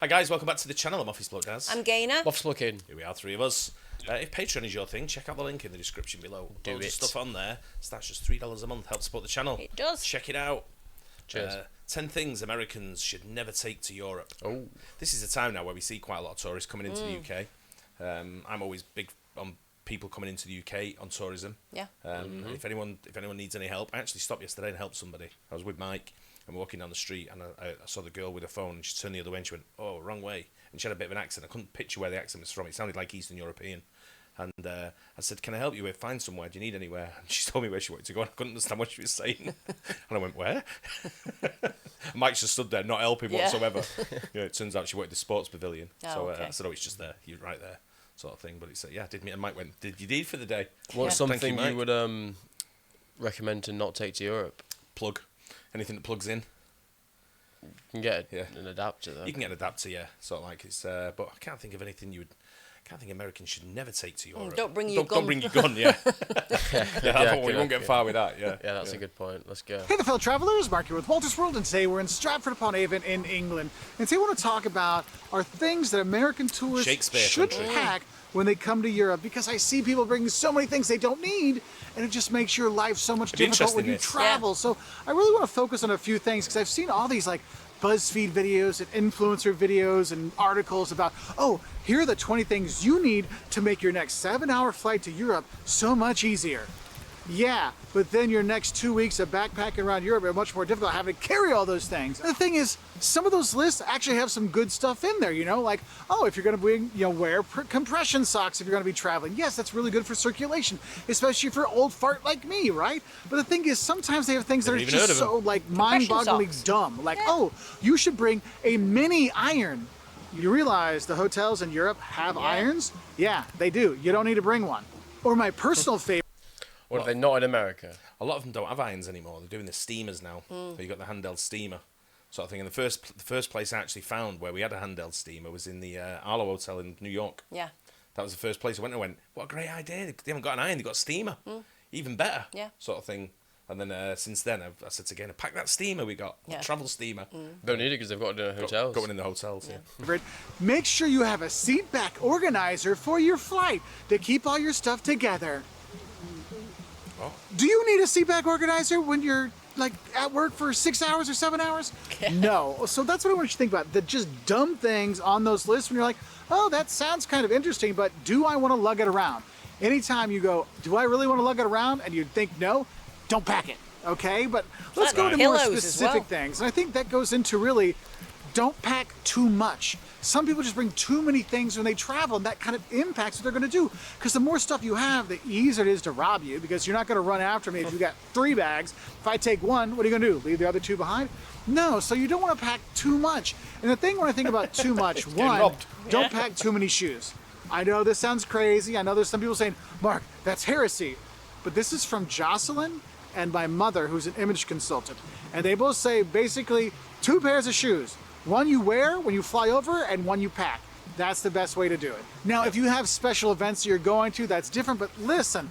Hi guys, welcome back to the channel. I'm Office Bloke Daz. I'm Gaynor. Office Bloke Aidan. Here we are, three of us. If Patreon is your thing, check out the link in the description below. Do Loads it. of stuff on there. So that's just $3 a month. Help support the channel. It does. Check it out. Cheers. 10 things Americans should never take to Europe. Oh. This is a time now where we see quite a lot of tourists coming into the UK. I'm always big on people coming into the UK on tourism. Yeah. If anyone needs any help, I actually stopped yesterday and helped somebody. I was with Mike and we're walking down the street and I saw the girl with her phone and she turned the other way and she went, "Oh, wrong way." And she had a bit of an accent. I couldn't picture where the accent was from. It sounded like Eastern European. And I said, "Can I help you with? Find somewhere. Do you need anywhere?" And she told me where she wanted to go. And I couldn't understand what she was saying. And I went, "Where?" Mike just stood there, not helping whatsoever. It turns out she worked at the sports pavilion. Oh, So okay. I said, "Oh, it's just there. You're right there," sort of thing. But it's yeah, did me. And Mike went, "Did you need for the day?" What's Thank something Mike. you would recommend to not take to Europe? Plug. Anything that plugs in. You can get Yeah. an adapter though. You can get an adapter, yeah. Sort of like it's. But I can't think of anything you would. I can't think Americans should never take to Europe. Don't bring your gun. Don't bring your gun, yeah. You won't get far with that, yeah. Yeah, that's a good point. Let's go. Hey there, fellow travelers, Mark here with Walter's World, and today we're in Stratford-upon-Avon in England. And today we want to talk about are things that American tourists Shakespeare should country. pack when they come to Europe, because I see people bringing so many things they don't need, and it just makes your life so much It'd be difficult when you interesting, travel. So I really want to focus on a few things, because I've seen all these like BuzzFeed videos and influencer videos and articles about, oh, here are the 20 things you need to make your next 7-hour flight to Europe so much easier. Yeah, but then your next 2 weeks of backpacking around Europe are much more difficult having to carry all those things. And the thing is, some of those lists actually have some good stuff in there, like, oh, if you're gonna bring, wear compression socks if you're gonna be traveling. Yes, that's really good for circulation, especially for old fart like me, right? But the thing is, sometimes they have things that are Never even heard just of so like mind-bogglingly socks. dumb. Like, oh, you should bring a mini iron. You realize the hotels in Europe have irons? Yeah, they do. You don't need to bring one. Or my personal favorite. What if they're not in America? A lot of them don't have irons anymore. They're doing the steamers now. So you got the handheld steamer sort of thing. And the first place I actually found where we had a handheld steamer was in the Arlo Hotel in New York. Yeah. That was the first place I went and went, what a great idea. They haven't got an iron, they've got a steamer. Even better. Yeah. Sort of thing. And then since then, I said to Gaynor, pack that steamer we got. Yeah. Travel steamer. Don't need it because they've got it in hotels. Going in the hotels, yeah. Make sure you have a seat back organizer for your flight to keep all your stuff together. Oh. Do you need a seat back organizer when you're like at work for 6 hours or 7 hours? No. So that's what I want you to think about. The just dumb things on those lists when you're like, oh, that sounds kind of interesting, but do I want to lug it around? Anytime you go, do I really want to lug it around? And you think no, don't pack it. Okay, but let's go to more Pillows as specific well. things. And I think that goes into really, don't pack too much. Some people just bring too many things when they travel, and that kind of impacts what they're going to do. Because the more stuff you have, the easier it is to rob you, because you're not going to run after me if you got 3 bags. If I take one, what are you going to do? Leave the other 2 behind? No, so you don't want to pack too much. And the thing when I think about too much, one, robbed. don't pack too many shoes. I know this sounds crazy. I know there's some people saying, Mark, that's heresy. But this is from Jocelyn and my mother, who's an image consultant. And they both say basically 2 pairs of shoes. One you wear when you fly over and one you pack. That's the best way to do it. Now, if you have special events that you're going to, that's different, but listen,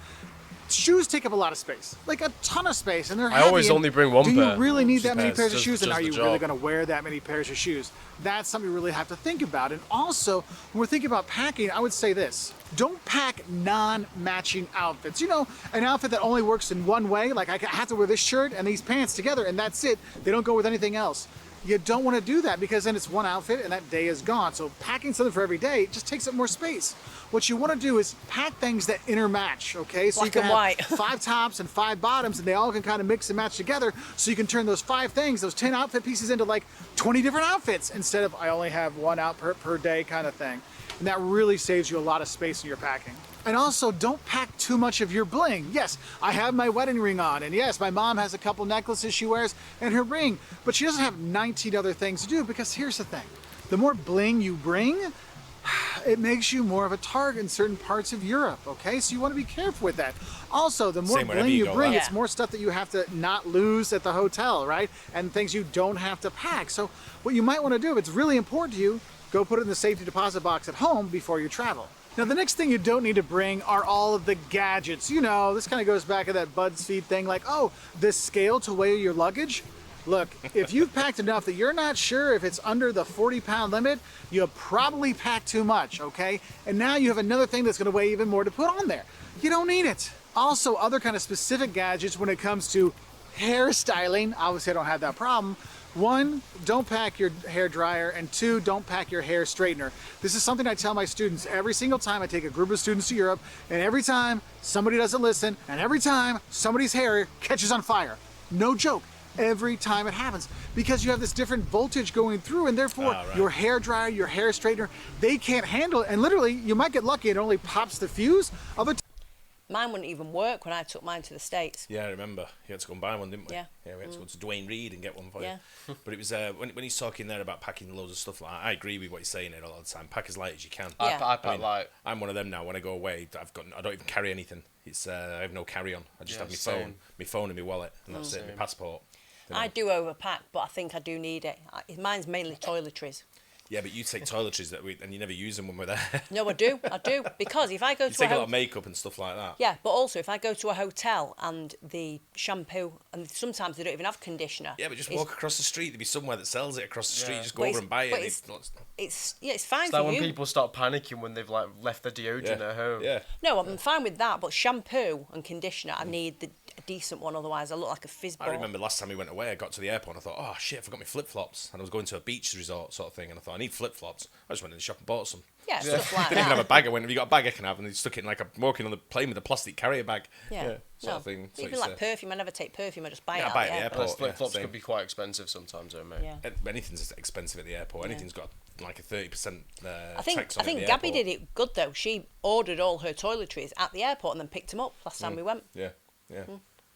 shoes take up a lot of space, like a ton of space, and they're heavy. I always only bring one Do pair. you really need Just that many pairs. pairs of Just- shoes, and just are the you job. really going to wear that many pairs of shoes? That's something you really have to think about. And also, when we're thinking about packing, I would say this. Don't pack non-matching outfits. An outfit that only works in one way, like I have to wear this shirt and these pants together, and that's it. They don't go with anything else. You don't want to do that, because then it's one outfit and that day is gone. So packing something for every day just takes up more space. What you want to do is pack things that intermatch, okay? So Black you can and have white. 5 tops and 5 bottoms, and they all can kind of mix and match together, so you can turn those 5 things, those 10 outfit pieces, into like 20 different outfits instead of I only have one out per day kind of thing. And that really saves you a lot of space in your packing. And also, don't pack too much of your bling. Yes, I have my wedding ring on, and yes, my mom has a couple necklaces she wears and her ring, but she doesn't have 19 other things to do, because here's the thing. The more bling you bring, it makes you more of a target in certain parts of Europe, okay? So you want to be careful with that. Also, the more Same wherever bling you you go, bring, right? it's more stuff that you have to not lose at the hotel, right? And things you don't have to pack. So what you might want to do, if it's really important to you, go put it in the safety deposit box at home before you travel. Now, the next thing you don't need to bring are all of the gadgets. This kind of goes back to that BuzzFeed thing, like, oh, this scale to weigh your luggage. Look, if you've packed enough that you're not sure if it's under the 40-pound limit, you have probably packed too much, okay? And now you have another thing that's gonna weigh even more to put on there. You don't need it. Also, other kind of specific gadgets when it comes to hairstyling, obviously I don't have that problem. 1, don't pack your hair dryer, and 2, don't pack your hair straightener. This is something I tell my students every single time I take a group of students to Europe, and every time somebody doesn't listen, and every time somebody's hair catches on fire. No joke. Every time it happens, because you have this different voltage going through, and therefore your hair dryer, your hair straightener, they can't handle it, and literally you might get lucky and it only pops the fuse. Mine wouldn't even work when I took mine to the States. Yeah, I remember. You had to go and buy one, didn't we? Yeah. Yeah, we had to go to Dwayne Reed and get one for Yeah. you. But it was when he's talking there about packing loads of stuff like that, I agree with what he's saying here a lot of the time. Pack as light as you can. Yeah. I pack light. I'm one of them now. When I go away, I don't even carry anything. It's I have no carry-on. I just have my phone and my wallet, and that's it. My passport. You know? I do overpack, but I think I do need it. Mine's mainly toiletries. Yeah, but you take toiletries and you never use them when we're there. No, I do, because if I go You to take a lot of makeup and stuff like that. yeah, but also if I go to a hotel and the shampoo, and sometimes they don't even have conditioner. Yeah, but just walk across the street. There'll be somewhere that sells it across the street. Yeah. Just go over and buy it. but And it's fine It's for like you. when people start panicking when they've like left their deodorant at home. Yeah. No, I'm fine with that, but shampoo and conditioner, I need a decent one, otherwise I look like a fizzball. I remember last time we went away, I got to the airport and I thought, oh shit, I forgot my flip-flops. And I was going to a beach resort sort of thing, and I thought, I need flip-flops. I just went in the shop and bought some. Yeah, stuff like Didn't even have a that. bag. I went, have you got a bag I can have? And they stuck it in like, I'm walking on the plane with a plastic carrier bag. Yeah. Sort of thing. So Even it's, like perfume, I never take perfume, I just buy it Yeah, out buy the it at the airport. airport. Flip flops same. could be quite expensive sometimes, though, mate. Yeah. Anything's expensive at the airport. Anything's got like a 30% I think tax on it at the Gabby airport. did it good though. She ordered all her toiletries at the airport and then picked them up last time we went. Yeah, yeah.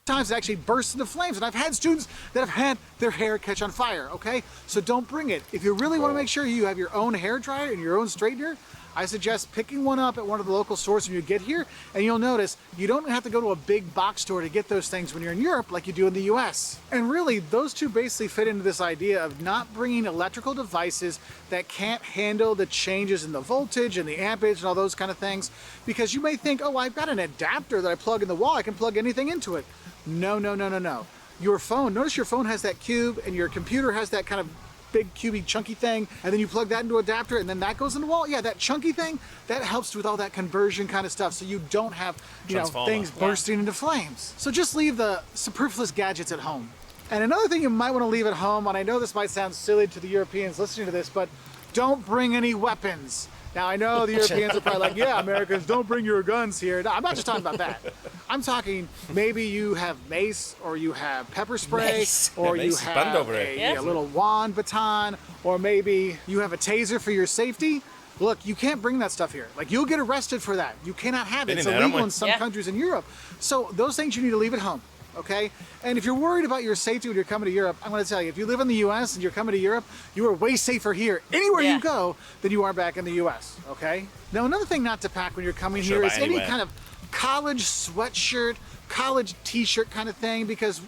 Times it actually bursts into flames, and I've had students that have had their hair catch on fire, okay? So don't bring it. If you really want to make sure you have your own hair dryer and your own straightener, I suggest picking one up at one of the local stores when you get here, and you'll notice you don't have to go to a big box store to get those things when you're in Europe like you do in the US. And really, those two basically fit into this idea of not bringing electrical devices that can't handle the changes in the voltage and the ampage and all those kind of things, because you may think, oh, I've got an adapter that I plug in the wall, I can plug anything into it. No, no, no, no, no. Your phone, notice your phone has that cube and your computer has that kind of big cubey chunky thing, and then you plug that into an adapter and then that goes in the wall. Yeah, that chunky thing, that helps with all that conversion kind of stuff, so you don't have, you know, Transformer. things bursting into flames. So just leave the superfluous gadgets at home. And another thing you might want to leave at home, and I know this might sound silly to the Europeans listening to this, but don't bring any weapons. Now, I know the Europeans are probably like, yeah, Americans, don't bring your guns here. No, I'm not just talking about that. I'm talking maybe you have mace, or you have pepper spray, Mace. or Yeah, you mace is banned have over a, here. a little wand baton, or maybe you have a taser for your safety. Look, you can't bring that stuff here. Like, you'll get arrested for that. You cannot have it. Been It's in there, haven't illegal we? in some Yeah. countries in Europe. So those things you need to leave at home. Okay? And if you're worried about your safety when you're coming to Europe, I'm going to tell you, if you live in the US and you're coming to Europe, you are way safer here anywhere Yeah. you go than you are back in the US. Okay? Now, another thing not to pack when you're coming Sure here about is any anywhere. kind of college sweatshirt, college t-shirt kind of thing, because,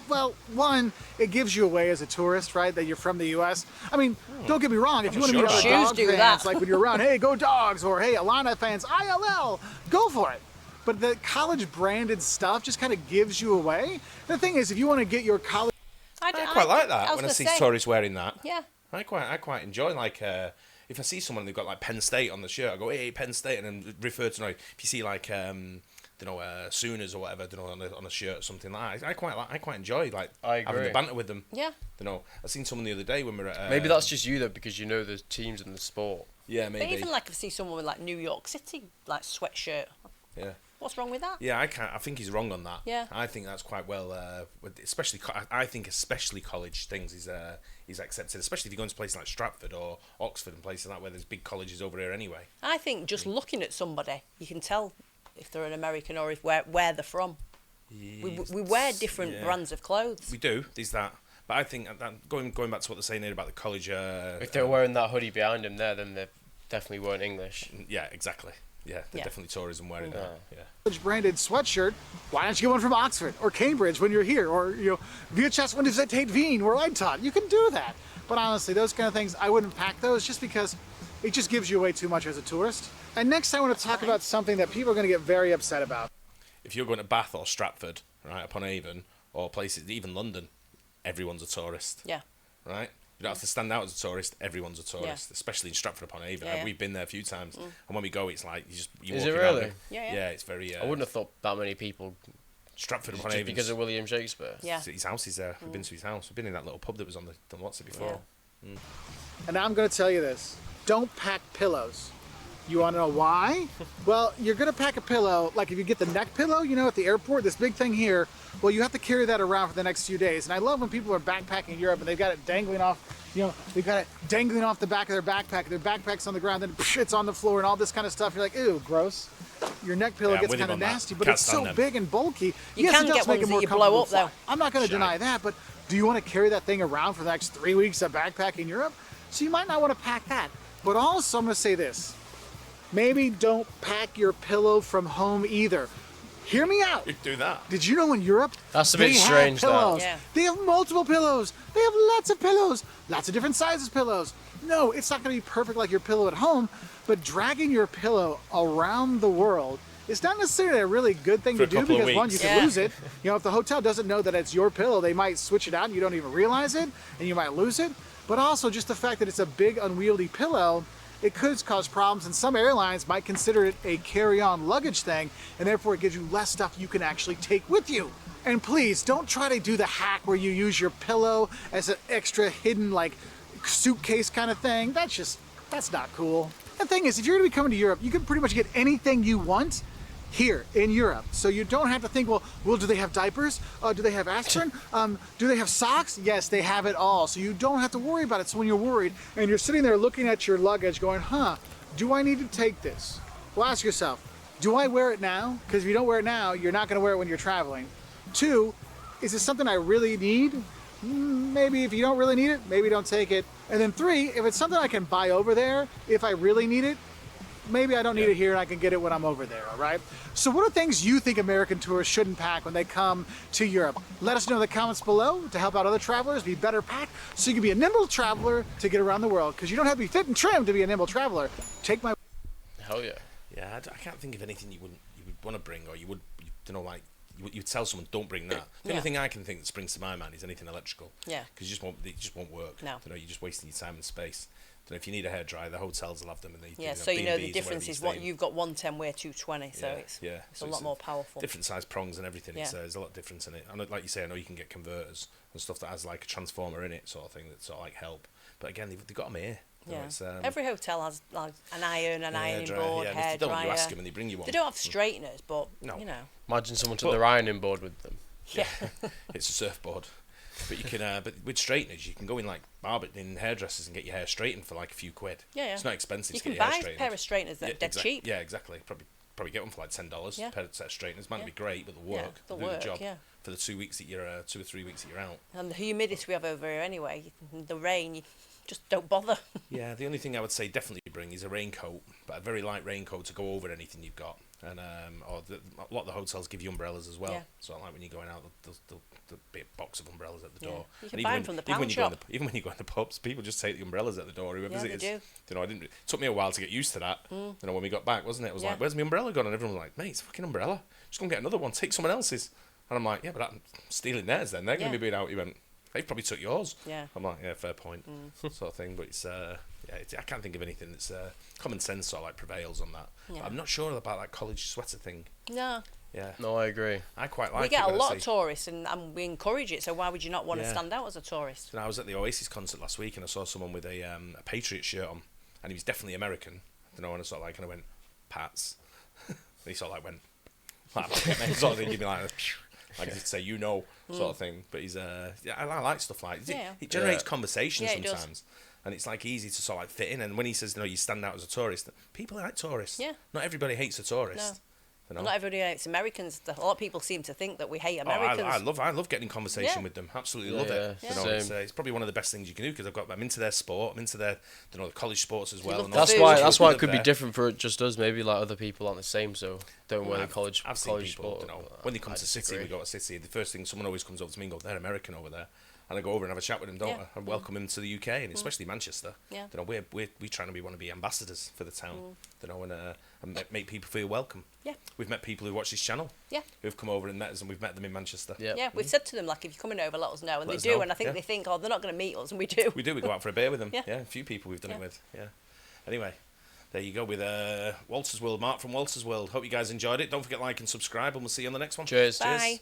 well, one, it gives you away as a tourist, right, that you're from the US. I mean, don't get me wrong, if you want to sure meet other about that. dog Shoes do fans, that. like when you're around, hey, go Dogs, or hey, Alana fans, ILL, go for it. But the college branded stuff just kind of gives you away. The thing is, if you want to get your college, I quite like that was when I gonna see say, tourists wearing that. Yeah. I quite enjoy, like, if I see someone they've got like Penn State on the shirt, I go, hey, Penn State, and then refer to, if you see like Sooners or whatever, on a shirt or something like that. I quite enjoy like I having agree. the banter with them. Yeah. I seen someone the other day when we were at Maybe that's just you though, because you know the teams and the sport. yeah, But maybe even like if I see someone with like New York City like sweatshirt, yeah. what's wrong with that? Yeah, I think he's wrong on that. Yeah. I think that's quite well, especially I think especially college things is accepted, especially if you go into places like Stratford or Oxford and places like that where there's big colleges over here anyway. I think just looking at somebody, you can tell if they're an American or if where they're from. We wear different Yeah. brands of clothes. We do. There's that. But I think that going back to what they're saying here about the college. If they're wearing that hoodie behind them there, then they definitely weren't English. Yeah, exactly. Yeah, they're Yeah. definitely tourism wearing that. Yeah. branded sweatshirt, why don't you get one from Oxford or Cambridge when you're here, or VHS Universität Wien where I taught? You can do that. But honestly, those kind of things, I wouldn't pack those just because it just gives you away too much as a tourist. And next I want to talk about something that people are going to get very upset about. If you're going to Bath or Stratford, right, upon Avon, or places, even London, everyone's a tourist. Yeah. Right? You don't have to stand out as a tourist. Everyone's a tourist, especially in Stratford-upon-Avon. Yeah. We've been there a few times, and when we go, it's like you Is walk it around really? and- Yeah. Yeah, it's very. I wouldn't have thought that many people just Stratford-upon-Avon because of William Shakespeare. Yeah. His house is there. We've been to his house. We've been in that little pub that was on the what's it before. And I'm going to tell you this. Don't pack pillows. You want to know why? Well, you're going to pack a pillow, like if you get the neck pillow, you know, at the airport, this big thing here, well, you have to carry that around for the next few days. And I love when people are backpacking in Europe and they've got it dangling off, you know, they've got it dangling off the back of their backpack. Their backpack's on the ground, then it's on the floor and all this kind of stuff. You're like, ew, gross. Your neck pillow Yeah, I'm gets with you kind of on that. nasty, but Can't it's stand so them. big and bulky. You Yes, can it does get make ones it more that you blow comfortable up, to fly. though. I'm not going to Shite. deny that, but do you want to carry that thing around for the next 3 weeks of backpacking in Europe? So you might not want to pack that. But also, I'm going to say this. Maybe don't pack your pillow from home either. Hear me out. You do that. Did you know in Europe, That's a they bit have strange, that. pillows. Yeah. They have multiple pillows. They have lots of pillows, lots of different sizes pillows. No, it's not going to be perfect like your pillow at home, but dragging your pillow around the world is not necessarily a really good thing For to a do couple of because one, you weeks. can Yeah. lose it. You know, if the hotel doesn't know that it's your pillow, they might switch it out and you don't even realize it, and you might lose it. But also just the fact that it's a big unwieldy pillow, it could cause problems, and some airlines might consider it a carry-on luggage thing, and therefore it gives you less stuff you can actually take with you. And please, don't try to do the hack where you use your pillow as an extra hidden, like, suitcase kind of thing. That's not cool. The thing is, if you're gonna be coming to Europe, you can pretty much get anything you want here in Europe. So you don't have to think, well, do they have diapers? Do they have aspirin? Do they have socks? Yes, they have it all. So you don't have to worry about it. So when you're worried and you're sitting there looking at your luggage going, do I need to take this? Well, ask yourself, do I wear it now? Because if you don't wear it now, you're not gonna wear it when you're traveling. 2, is it something I really need? Maybe if you don't really need it, maybe don't take it. And then 3, if it's something I can buy over there, if I really need it, maybe I don't need it here and I can get it when I'm over there, all right? So what are things you think American tourists shouldn't pack when they come to Europe? Let us know in the comments below to help out other travelers be better packed so you can be a nimble traveler to get around the world, because you don't have to be fit and trim to be a nimble traveler. Take my Hell yeah. Yeah, I can't think of anything you would want to bring, or you don't know, like you'd tell someone don't bring that. The Yeah. only thing I can think that springs to my mind is anything electrical. Yeah. Because it just won't work. No. You know, you're just wasting your time and space. Don't know if you need a hairdryer, the hotels will have them, and they Yeah, do, so you know the B&Bs or difference wherever is you what stay. you've got 110, we're 220, so it's So a lot more powerful. Different size prongs and everything. Yeah. There's a lot of difference in it. I know, like you say, I know you can get converters and stuff that has like a transformer in it, sort of thing, that sort of like help. But again, they've got them here. You know, Yeah. it's, Every hotel has like an iron, an ironing hairdryer, board, yeah, and if hair they don't, dryer. you ask them and they bring you one. They don't have straighteners, but No. you know. Imagine someone took But- their ironing board with them. Yeah. It's a surfboard. But you can, but with straighteners, you can go in like in hairdressers and get your hair straightened for like a few quid. Yeah. It's not expensive You to can get your hair buy a straightened. pair of straighteners that are dead cheap. Yeah, exactly. Probably get one for like $10. Yeah. A pair of set of straighteners might Yeah. be great, but they'll Yeah, work. they'll do work, the job yeah. for the 2 weeks that you're 2 or 3 weeks that you're out. And the humidity we have over here anyway, the rain, you just don't bother. Yeah, the only thing I would say definitely bring is a raincoat, but a very light raincoat to go over anything you've got. And a lot of the hotels give you umbrellas as well. Yeah. So like when you're going out, there'll be a box of umbrellas at the Yeah. door. You can And buy even them from the even pound when you go in shop. even when you go in the pubs, people just take the umbrellas at the door. Whoever Yeah, it they is. do. You know, it took me a while to get used to that. You know, when we got back, wasn't it? It was Yeah. like, where's my umbrella gone? And everyone was like, mate, it's a fucking umbrella. Just go and get another one. Take someone else's. And I'm like, yeah, but I'm stealing theirs then. They're going Yeah. to be being out. He went, they probably took yours. Yeah. I'm like, yeah, fair point, sort of thing. But it's, I can't think of anything that's common sense sort of like prevails on that. Yeah. But I'm not sure about that college sweater thing. No. Yeah, No, I agree. I quite like. We get it, a but I lot of say- tourists and we encourage it, so why would you not want to Yeah. stand out as a tourist? And I was at the Oasis concert last week and I saw someone with a Patriot shirt on, and he was definitely American. I don't know, and I sort of like kind of went, Pats. And he sort of like went, like, sort of thing, give me like he'd say, you know, sort of thing. But he's yeah, I like stuff like it. Yeah. It generates Yeah. conversation Yeah, it does. sometimes. And it's like easy to sort of like fit in. And when he says, no, you stand out as a tourist, people like tourists. Yeah. Not everybody hates a tourist. No. You know? Not everybody hates Americans. A lot of people seem to think that we hate Oh, Americans. I love getting in conversation Yeah. with them. Absolutely Yeah, love it. yeah. You know, Same. it's probably one of the best things you can do because I'm into their sport. I'm into their, you know, the college sports as well. love and the all That's food. the why. stuff That's we why it live could be there. different for just us. Maybe like other people aren't the same, so don't wear the I've college seen college people, sport. you know, when they come I to City, disagree. we go to City. The first thing someone always comes up to me and goes, "They're American over there," and I go over and have a chat with him, don't I? And welcome him to the UK, and especially Manchester. Yeah. You know, we're trying to be want to be ambassadors for the town. You know, and make people feel welcome. Yeah. We've met people who watch this channel. Yeah. Who've come over and met us, and we've met them in Manchester. Yeah. Yeah, we've said to them, like, if you're coming over, let us know. And Let they us do, know, and I think yeah. they think, oh, they're not going to meet us, and we do. We do. We go out for a beer with them. Yeah. A few people we've done it Yeah. with. Yeah. Anyway, there you go with Walter's World. Mark from Walter's World. Hope you guys enjoyed it. Don't forget to like and subscribe, and we'll see you on the next one. Cheers. Bye.